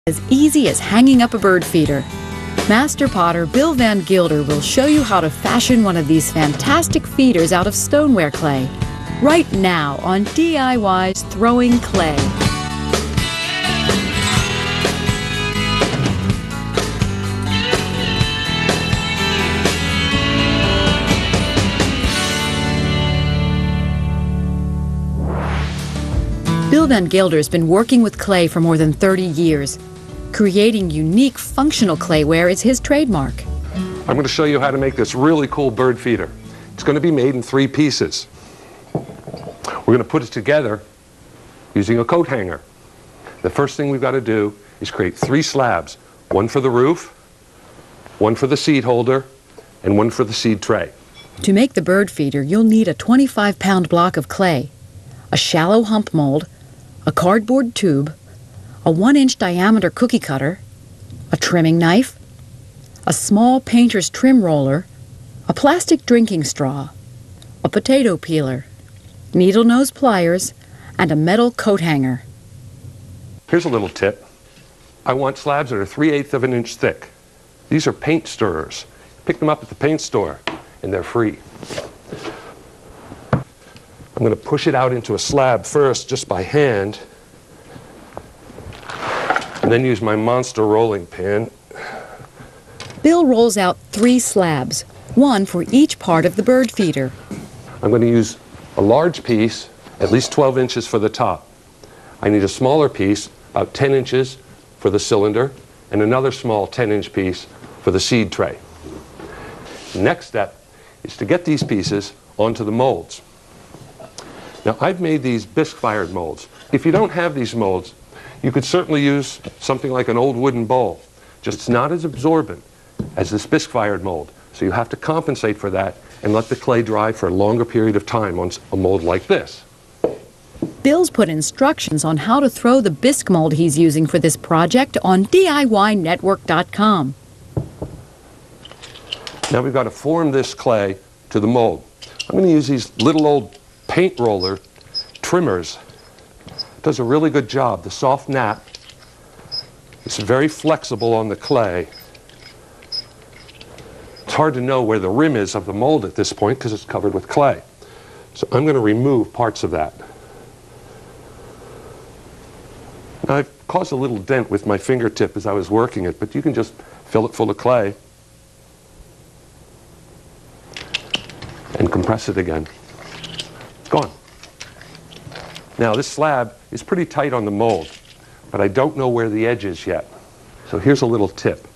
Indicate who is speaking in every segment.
Speaker 1: As easy as hanging up a bird feeder. Master potter Bill Van Gilder will show you how to fashion one of these fantastic feeders out of stoneware clay. Right now on DIY's Throwing Clay. Bill Van Gilder has been working with clay for more than 30 years. Creating unique functional clayware is his trademark.
Speaker 2: I'm going to show you how to make this really cool bird feeder. It's going to be made in 3 pieces. We're going to put it together using a coat hanger. The first thing we've got to do is create 3 slabs. One for the roof, one for the seed holder, and one for the seed tray.
Speaker 1: To make the bird feeder, you'll need a 25-pound block of clay, a shallow hump mold, a cardboard tube, a 1-inch diameter cookie cutter, a trimming knife, a small painter's trim roller, a plastic drinking straw, a potato peeler, needle nose pliers, and a metal coat hanger.
Speaker 2: Here's a little tip. I want slabs that are 3/8 of an inch thick. These are paint stirrers. Pick them up at the paint store, and they're free. I'm going to push it out into a slab first, just by hand, and then use my monster rolling pin.
Speaker 1: Bill rolls out 3 slabs, one for each part of the bird feeder.
Speaker 2: I'm going to use a large piece, at least 12 inches for the top. I need a smaller piece, about 10 inches for the cylinder, and another small 10-inch piece for the seed tray. The next step is to get these pieces onto the molds. Now, I've made these bisque-fired molds. If you don't have these molds, you could certainly use something like an old wooden bowl. Just it's not as absorbent as this bisque-fired mold. So you have to compensate for that and let the clay dry for a longer period of time on a mold like this.
Speaker 1: Bill's put instructions on how to throw the bisque mold he's using for this project on DIYnetwork.com.
Speaker 2: Now we've got to form this clay to the mold. I'm going to use these little old paint roller trimmers. It does a really good job. The soft nap is very flexible on the clay. It's hard to know where the rim is of the mold at this point because it's covered with clay. So I'm going to remove parts of that. Now, I've caused a little dent with my fingertip as I was working it, but you can just fill it full of clay and compress it again. Gone. Now, this slab is pretty tight on the mold, but I don't know where the edge is yet. So here's a little tip.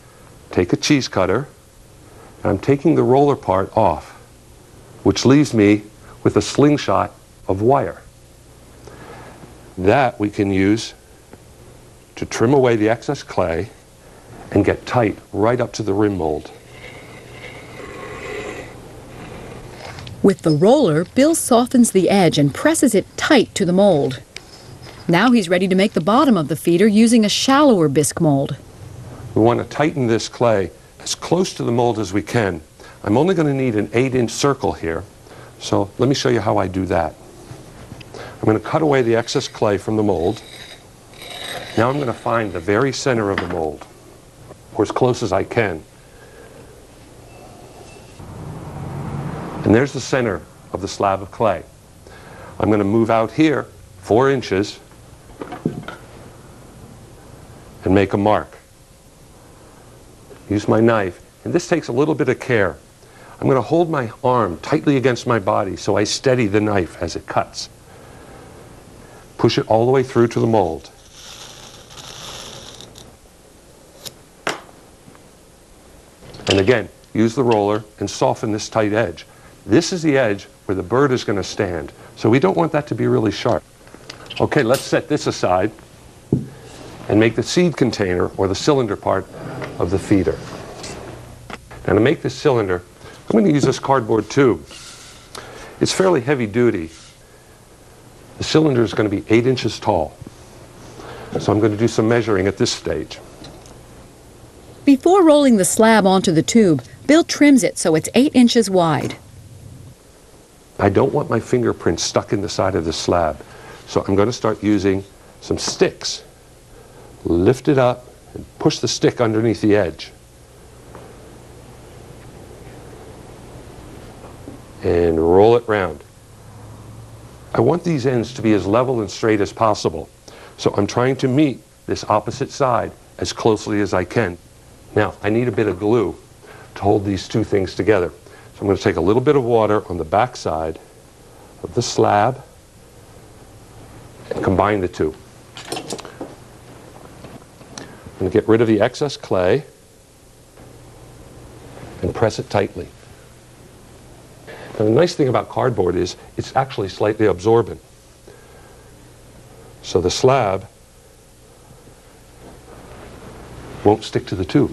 Speaker 2: Take a cheese cutter, and I'm taking the roller part off, which leaves me with a slingshot of wire. That we can use to trim away the excess clay and get tight right up to the rim mold.
Speaker 1: With the roller, Bill softens the edge and presses it tight to the mold. Now he's ready to make the bottom of the feeder using a shallower bisque mold.
Speaker 2: We want to tighten this clay as close to the mold as we can. I'm only going to need an 8-inch circle here, so let me show you how I do that. I'm going to cut away the excess clay from the mold. Now I'm going to find the very center of the mold, or as close as I can. And there's the center of the slab of clay. I'm going to move out here 4 inches and make a mark. Use my knife, and this takes a little bit of care. I'm going to hold my arm tightly against my body so I steady the knife as it cuts. Push it all the way through to the mold. And again, use the roller and soften this tight edge. This is the edge where the bird is going to stand, so we don't want that to be really sharp. Okay, let's set this aside and make the seed container, or the cylinder part, of the feeder. Now to make this cylinder, I'm going to use this cardboard tube. It's fairly heavy duty. The cylinder is going to be 8 inches tall. So I'm going to do some measuring at this stage.
Speaker 1: Before rolling the slab onto the tube, Bill trims it so it's 8 inches wide.
Speaker 2: I don't want my fingerprints stuck in the side of the slab, so I'm going to start using some sticks. Lift it up and push the stick underneath the edge. And roll it round. I want these ends to be as level and straight as possible. So I'm trying to meet this opposite side as closely as I can. Now, I need a bit of glue to hold these two things together. So I'm going to take a little bit of water on the back side of the slab and combine the two. I'm going to get rid of the excess clay and press it tightly. Now, the nice thing about cardboard is it's actually slightly absorbent. So the slab won't stick to the tube.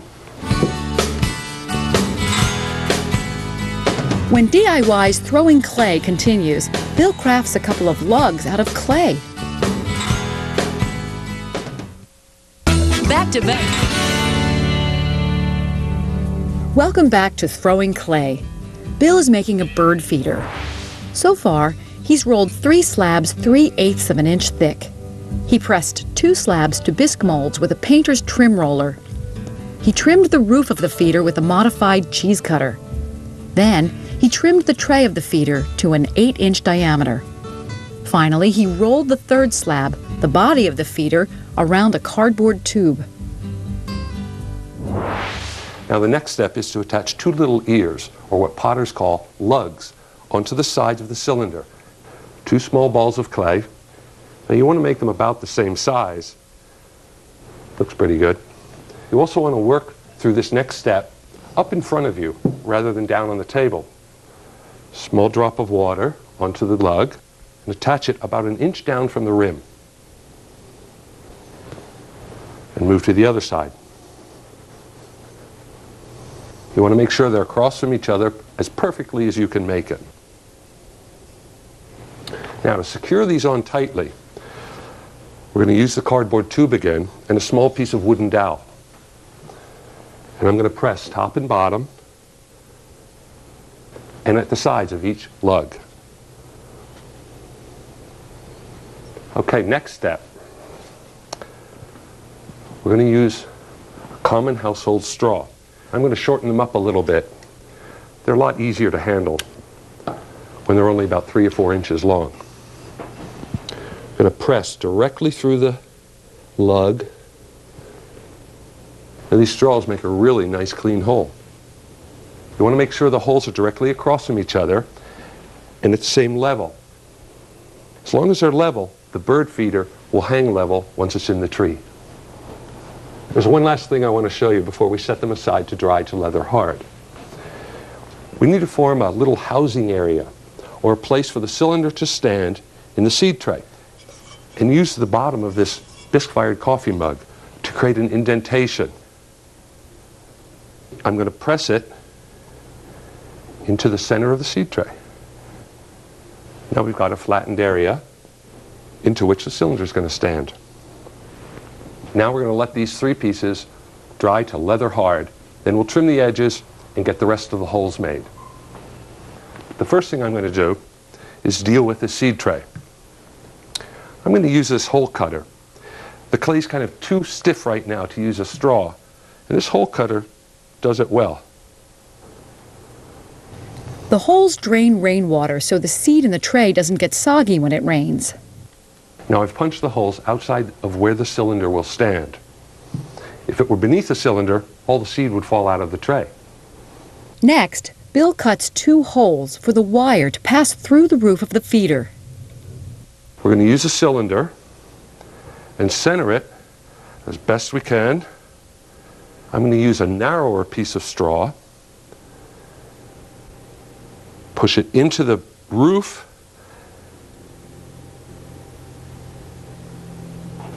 Speaker 1: When DIY's throwing clay continues, Bill crafts a couple of lugs out of clay.
Speaker 3: Back to back.
Speaker 1: Welcome back to Throwing Clay. Bill is making a bird feeder. So far, he's rolled 3 slabs 3/8 of an inch thick. He pressed 2 slabs to bisque molds with a painter's trim roller. He trimmed the roof of the feeder with a modified cheese cutter. Then, he trimmed the tray of the feeder to an 8-inch diameter. Finally, he rolled the 3rd slab, the body of the feeder, around a cardboard tube.
Speaker 2: Now the next step is to attach 2 little ears, or what potters call lugs, onto the sides of the cylinder. 2 small balls of clay. Now you want to make them about the same size. Looks pretty good. You also want to work through this next step up in front of you rather than down on the table. Small drop of water onto the lug and attach it about 1 inch down from the rim. And move to the other side. You want to make sure they're across from each other as perfectly as you can make it. Now to secure these on tightly, we're going to use the cardboard tube again and a small piece of wooden dowel. And I'm going to press top and bottom and at the sides of each lug. Okay, next step. We're going to use a common household straw. I'm going to shorten them up a little bit. They're a lot easier to handle when they're only about 3 or 4 inches long. I'm going to press directly through the lug. And these straws make a really nice clean hole. You want to make sure the holes are directly across from each other and at the same level. As long as they're level, the bird feeder will hang level once it's in the tree. There's one last thing I want to show you before we set them aside to dry to leather hard. We need to form a little housing area or a place for the cylinder to stand in the seed tray, and use the bottom of this bisque-fired coffee mug to create an indentation. I'm going to press it into the center of the seed tray. Now we've got a flattened area into which the cylinder is going to stand. Now we're going to let these 3 pieces dry to leather hard. Then we'll trim the edges and get the rest of the holes made. The first thing I'm going to do is deal with the seed tray. I'm going to use this hole cutter. The clay's kind of too stiff right now to use a straw, and this hole cutter does it well.
Speaker 1: The holes drain rainwater so the seed in the tray doesn't get soggy when it rains.
Speaker 2: Now I've punched the holes outside of where the cylinder will stand. If it were beneath the cylinder, all the seed would fall out of the tray.
Speaker 1: Next, Bill cuts 2 holes for the wire to pass through the roof of the feeder.
Speaker 2: We're going to use a cylinder and center it as best we can. I'm going to use a narrower piece of straw, push it into the roof.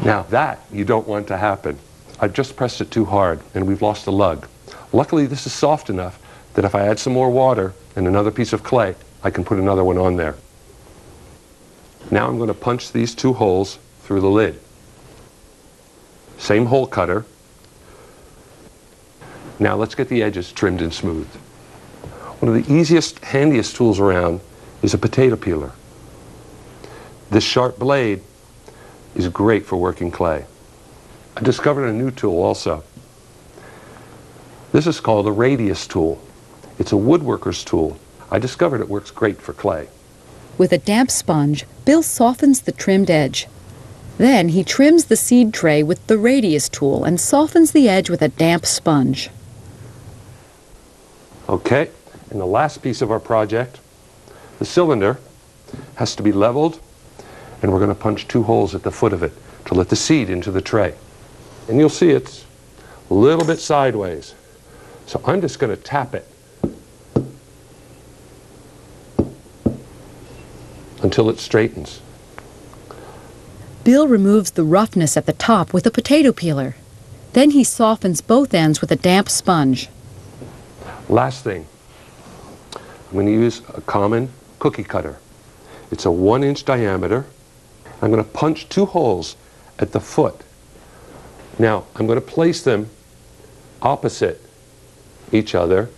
Speaker 2: Now that you don't want to happen. I've just pressed it too hard and we've lost the lug. Luckily this is soft enough that if I add some more water and another piece of clay, I can put another one on there. Now I'm going to punch these 2 holes through the lid. Same hole cutter. Now let's get the edges trimmed and smoothed. One of the easiest, handiest tools around is a potato peeler. This sharp blade is great for working clay. I discovered a new tool also. This is called a radius tool. It's a woodworker's tool. I discovered it works great for clay.
Speaker 1: With a damp sponge, Bill softens the trimmed edge. Then he trims the seed tray with the radius tool and softens the edge with a damp sponge.
Speaker 2: Okay, and the last piece of our project, the cylinder has to be leveled, and we're going to punch 2 holes at the foot of it to let the seed into the tray. And you'll see it's a little bit sideways. So I'm just going to tap it until it straightens.
Speaker 1: Bill removes the roughness at the top with a potato peeler. Then he softens both ends with a damp sponge.
Speaker 2: Last thing, I'm going to use a common cookie cutter. It's a 1-inch diameter. I'm going to punch 2 holes at the foot. Now, I'm going to place them opposite each other,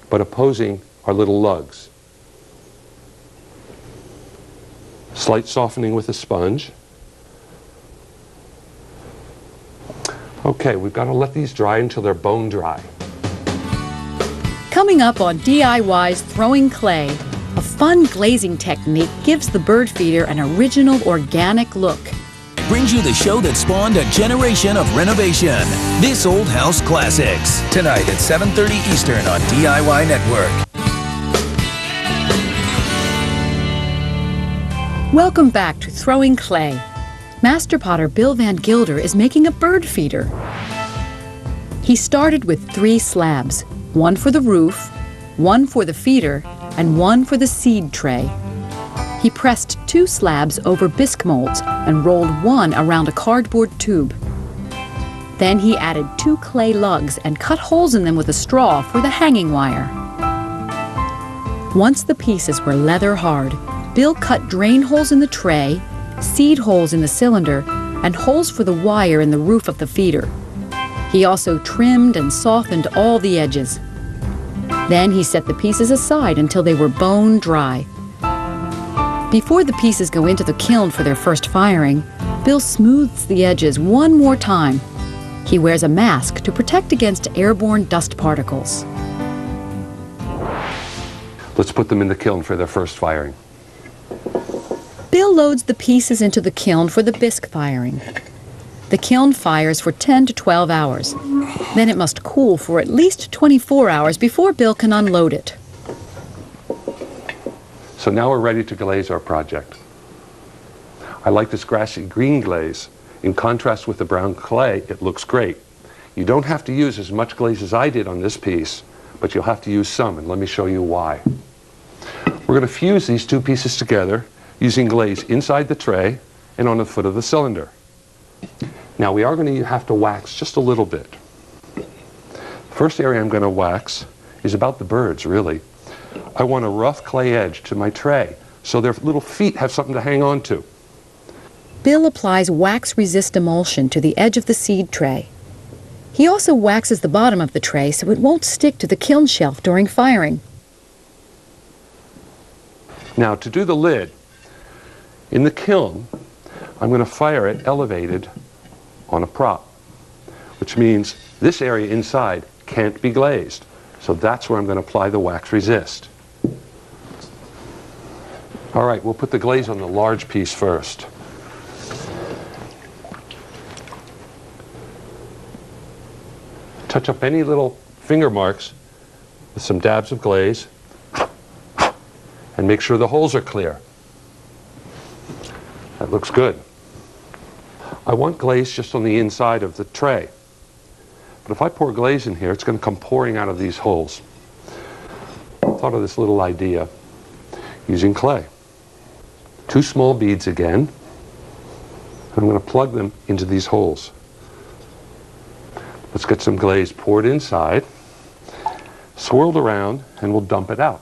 Speaker 2: but opposing our little lugs. Slight softening with a sponge. Okay, we've got to let these dry until they're bone dry.
Speaker 1: Coming up on DIY's Throwing Clay, a fun glazing technique gives the bird feeder an original organic look.
Speaker 3: Brings you the show that spawned a generation of renovation. This Old House Classics. Tonight at 7:30 Eastern on DIY Network.
Speaker 1: Welcome back to Throwing Clay. Master potter Bill Van Gilder is making a bird feeder. He started with 3 slabs, 1 for the roof, 1 for the feeder, and 1 for the seed tray. He pressed 2 slabs over bisque molds and rolled 1 around a cardboard tube. Then he added 2 clay lugs and cut holes in them with a straw for the hanging wire. Once the pieces were leather hard, Bill cut drain holes in the tray, seed holes in the cylinder, and holes for the wire in the roof of the feeder. He also trimmed and softened all the edges. Then he set the pieces aside until they were bone dry. Before the pieces go into the kiln for their first firing, Bill smooths the edges 1 more time. He wears a mask to protect against airborne dust particles.
Speaker 2: Let's put them in the kiln for their first firing.
Speaker 1: Bill loads the pieces into the kiln for the bisque firing. The kiln fires for 10 to 12 hours. Then it must cool for at least 24 hours before Bill can unload it.
Speaker 2: So now we're ready to glaze our project. I like this grassy green glaze. In contrast with the brown clay, it looks great. You don't have to use as much glaze as I did on this piece, but you'll have to use some, and let me show you why. We're going to fuse these 2 pieces together using glaze inside the tray and on the foot of the cylinder. Now we are going to have to wax just a little bit. The first area I'm going to wax is about the birds, really. I want a rough clay edge to my tray so their little feet have something to hang on to.
Speaker 1: Bill applies wax-resist emulsion to the edge of the seed tray. He also waxes the bottom of the tray so it won't stick to the kiln shelf during firing.
Speaker 2: Now to do the lid, in the kiln, I'm going to fire it elevated on a prop, which means this area inside can't be glazed. So that's where I'm going to apply the wax resist. All right, we'll put the glaze on the large piece first. Touch up any little finger marks with some dabs of glaze and make sure the holes are clear. That looks good. I want glaze just on the inside of the tray. But if I pour glaze in here, it's going to come pouring out of these holes. I thought of this little idea using clay. 2 small beads again. I'm going to plug them into these holes. Let's get some glaze poured inside, swirled around, and we'll dump it out.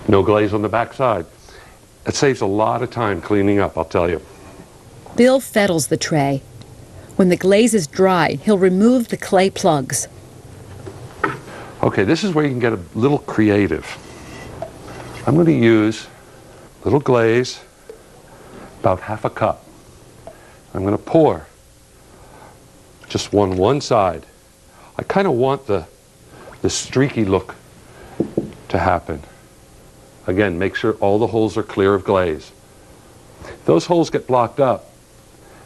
Speaker 2: No glaze on the back side. It saves a lot of time cleaning up, I'll tell you.
Speaker 1: Bill fettles the tray. When the glaze is dry, he'll remove the clay plugs.
Speaker 2: Okay, this is where you can get a little creative. I'm going to use a little glaze, about half a cup. I'm going to pour just one side. I kind of want the streaky look to happen. Again, make sure all the holes are clear of glaze. If those holes get blocked up,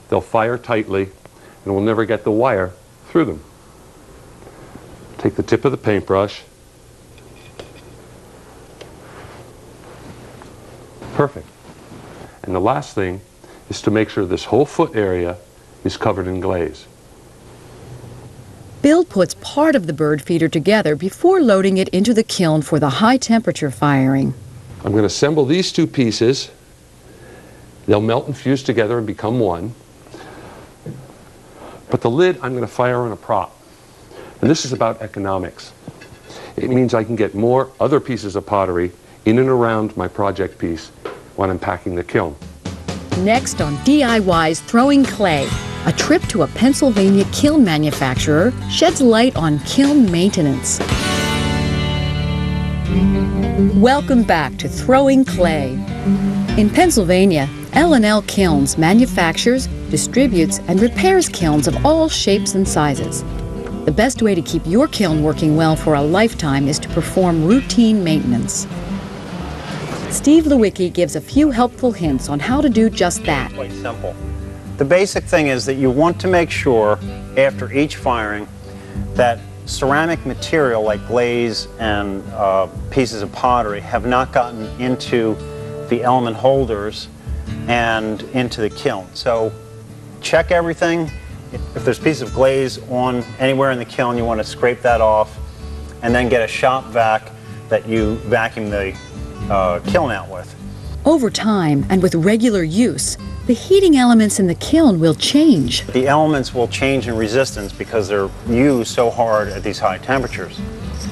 Speaker 2: they'll fire tightly and we'll never get the wire through them. Take the tip of the paintbrush. Perfect. And the last thing is to make sure this whole foot area is covered in glaze.
Speaker 1: Bill puts part of the bird feeder together before loading it into the kiln for the high temperature firing.
Speaker 2: I'm going to assemble these two pieces. They'll melt and fuse together and become one. But the lid I'm going to fire on a prop. And this is about economics. It means I can get more other pieces of pottery in and around my project piece when I'm packing the kiln.
Speaker 1: Next on DIY's Throwing Clay, a trip to a Pennsylvania kiln manufacturer sheds light on kiln maintenance. Welcome back to Throwing Clay. In Pennsylvania, L&L Kilns manufactures, distributes, and repairs kilns of all shapes and sizes. The best way to keep your kiln working well for a lifetime is to perform routine maintenance. Steve Lewicki gives a few helpful hints on how to do just that.
Speaker 4: Quite simple. The basic thing is that you want to make sure after each firing that ceramic material like glaze and pieces of pottery have not gotten into the element holders and into the kiln. So check everything. If there's a piece of glaze on anywhere in the kiln, you want to scrape that off and then get a shop vac that you vacuum the kiln out with.
Speaker 1: Over time and with regular use, the heating elements in the kiln will change.
Speaker 4: The elements will change in resistance because they're used so hard at these high temperatures.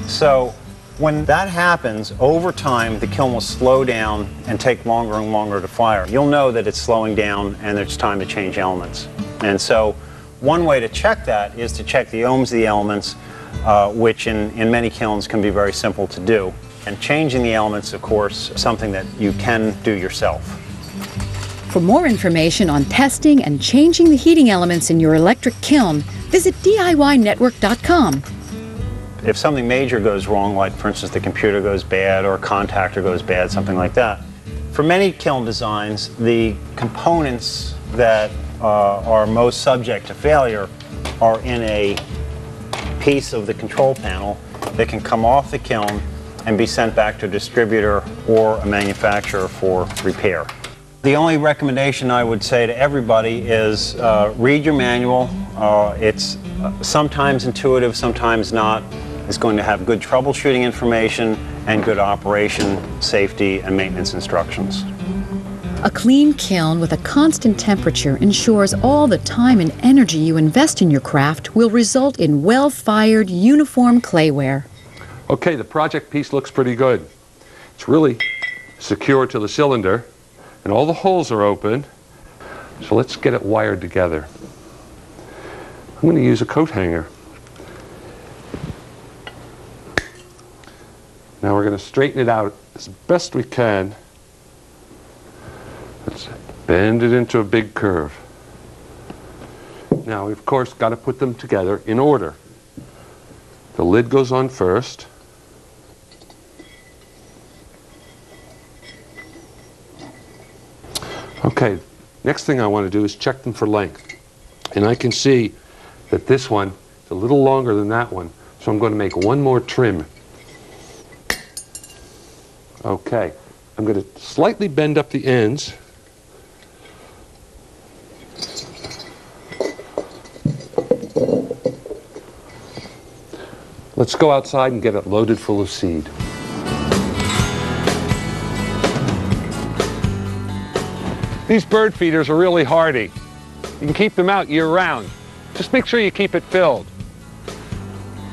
Speaker 4: So when that happens, over time, the kiln will slow down and take longer and longer to fire. You'll know that it's slowing down and it's time to change elements. And so one way to check that is to check the ohms of the elements, which in many kilns can be very simple to do. And changing the elements, of course, is something that you can do yourself.
Speaker 1: For more information on testing and changing the heating elements in your electric kiln, visit DIYnetwork.com.
Speaker 4: If something major goes wrong, like for instance the computer goes bad or a contactor goes bad, something like that, for many kiln designs, the components that are most subject to failure are in a piece of the control panel that can come off the kiln and be sent back to a distributor or a manufacturer for repair. The only recommendation I would say to everybody is read your manual. It's sometimes intuitive, sometimes not. It's going to have good troubleshooting information and good operation, safety, and maintenance instructions.
Speaker 1: A clean kiln with a constant temperature ensures all the time and energy you invest in your craft will result in well-fired, uniform clayware.
Speaker 2: Okay, the project piece looks pretty good. It's really secure to the cylinder, and all the holes are open. So let's get it wired together. I'm going to use a coat hanger. Now we're going to straighten it out as best we can. Let's bend it into a big curve. Now we've of course got to put them together in order. The lid goes on first. Okay, next thing I want to do is check them for length. And I can see that this one is a little longer than that one, so I'm going to make one more trim. Okay, I'm going to slightly bend up the ends. Let's go outside and get it loaded full of seed. These bird feeders are really hardy. You can keep them out year-round. Just make sure you keep it filled.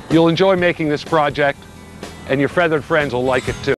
Speaker 2: You'll enjoy making this project, and your feathered friends will like it too.